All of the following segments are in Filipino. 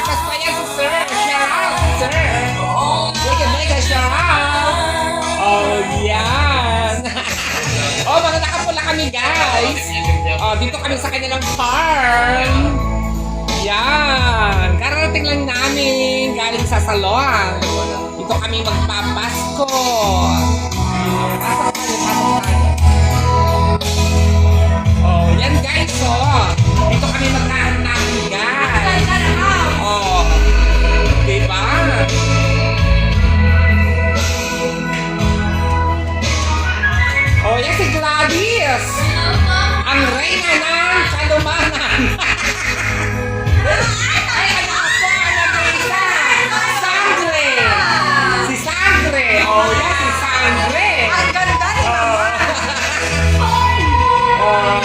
Pasko yan si Sir. Shout out, Sir. Mega shout out. Oh, yan. Oh, mga nakapula kami, guys. Oh, dito kami sa kanilang farm. Yan. Kararating lang namin galing sa salon. Dito kami magpapasko. Pasok tayo. Oh, yan guys, oh. Dito kami magkahanap, guys. Oh. Diba? Oh, yan si Gladys. Ang reyna ng kalumanan. Ay, ano ako? Ano isa? Sangre. Si Sangre. Oh, yan si Sangre. Ang ganda ni Mama. Oh.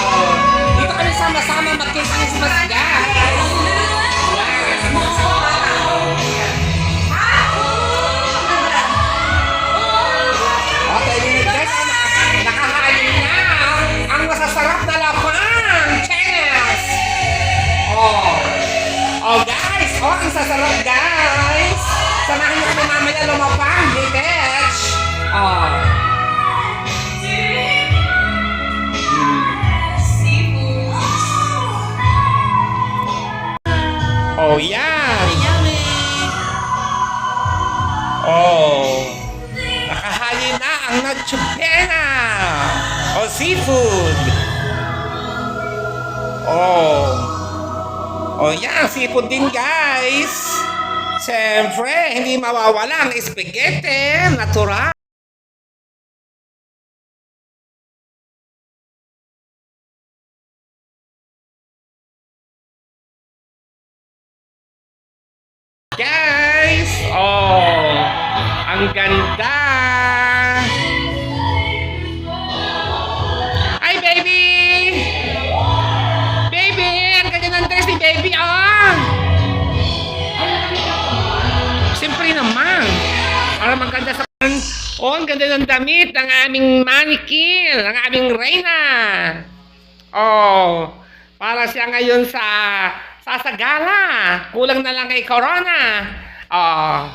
Dito kami sama-sama mag-Christmas, guys. Okay, guys, nakahain na ang masasarap na lapang. Cheers! Oh. Oh, guys. Oh, ang sasarap, guys. Samahan niyo kami mamaya lumapang. Bitch. Oh. Oh, yan. Oh. Nakahali na ang natsupena. Oh, seafood. Oh. Oh, yan. Seafood din, guys. Siyempre, hindi mawawala ang spaghetti. Natural. Guys! Oh! Ang ganda! Hi, baby! Baby! Ang ganda ng dress ni baby, oh! Siyempre naman! Para maganda sa... Oh, ang ganda ng damit ng aming mannequin, ng aming reyna! Oh! Para siya ngayon sa sasagala. Kulang na lang kay Corona. Oh,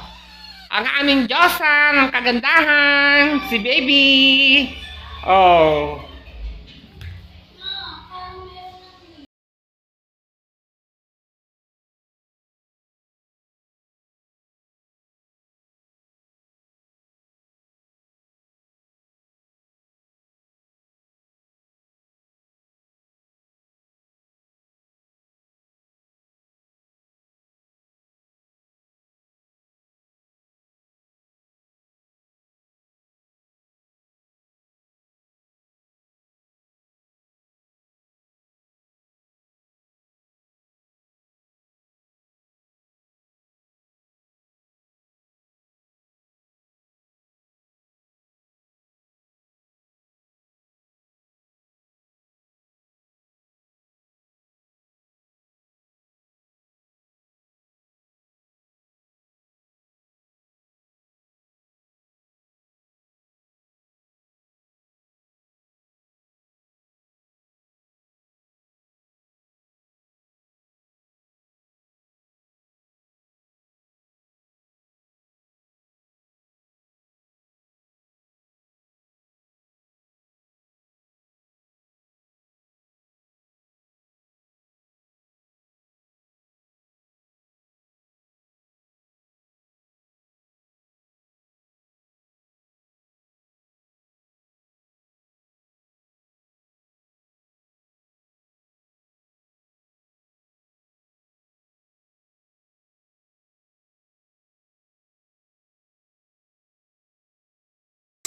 ang aming Diyosa ng kagandahan, si baby. Oh.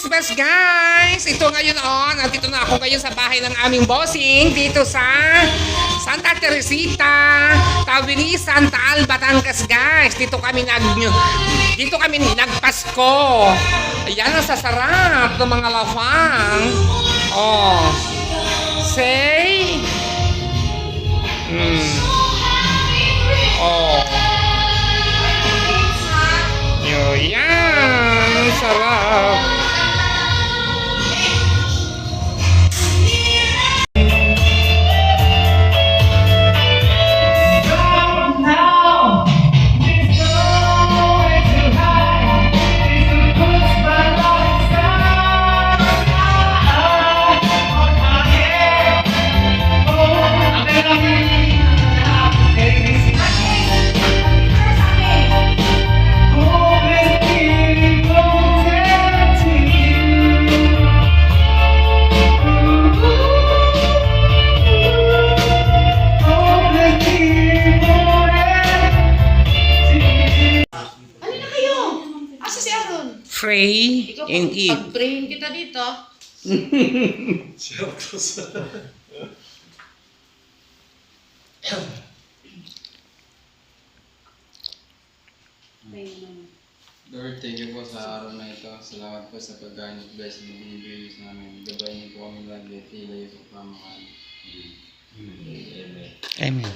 Christmas, guys! Ito ngayon, nandito na ako ngayon sa bahay ng aming bossing dito sa Santa Teresita, Tawini, Santa Al, Batangas, guys. Dito kami nagpasko. Ayan ang sasarap ng mga lafang. Oh. Say. Oh. Yan, sarap. and eat. Pag-train kita dito. Lord, thank you po sa araw na ito. Salamat po sa pagkain at blessing na binibigay sa namin. Gabayin niyo po kami lagi at ilayo sa pamakan. Amen.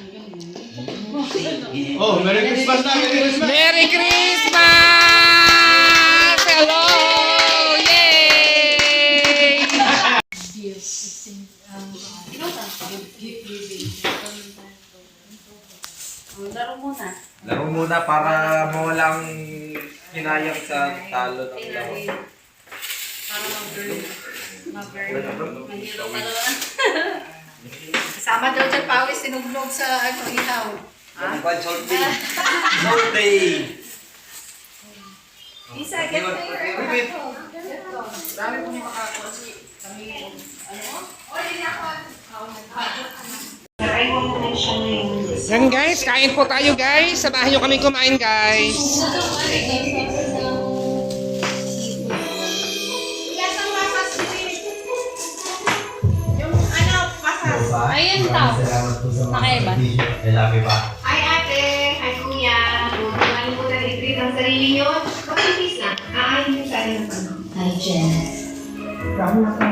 Oh, Merry Christmas na! Merry Christmas! Merry Christmas! Hello! Yay! Laro muna. Laro muna para mawalang hinayang sa talo ng laro. Para mag-burn. Mahilo pa naman. Kasama daw dyan pawis, sinugnog sa ihaw. Salt day! Salt day! Isa, get there. Dami po niya makakakuha. Yan guys, kain po tayo guys. Samahan nyo kami kumain guys. Ayun tao. Nakaiba. Lalaki pa. Hi ate! Hi kuya! Nakalimutan i-treat ang sarili nyo. Mag-ibis na. Aayin yung sarili ng ano. Hi Jen. Brown na ka.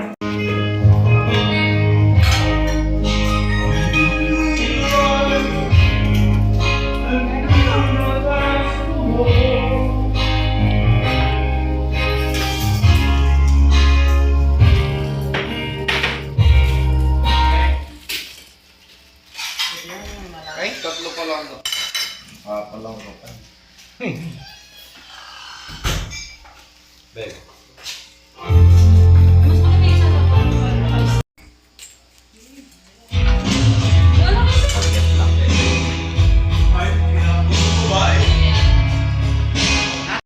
Ay, tatlo pa lang to. Pa lang to. Beg.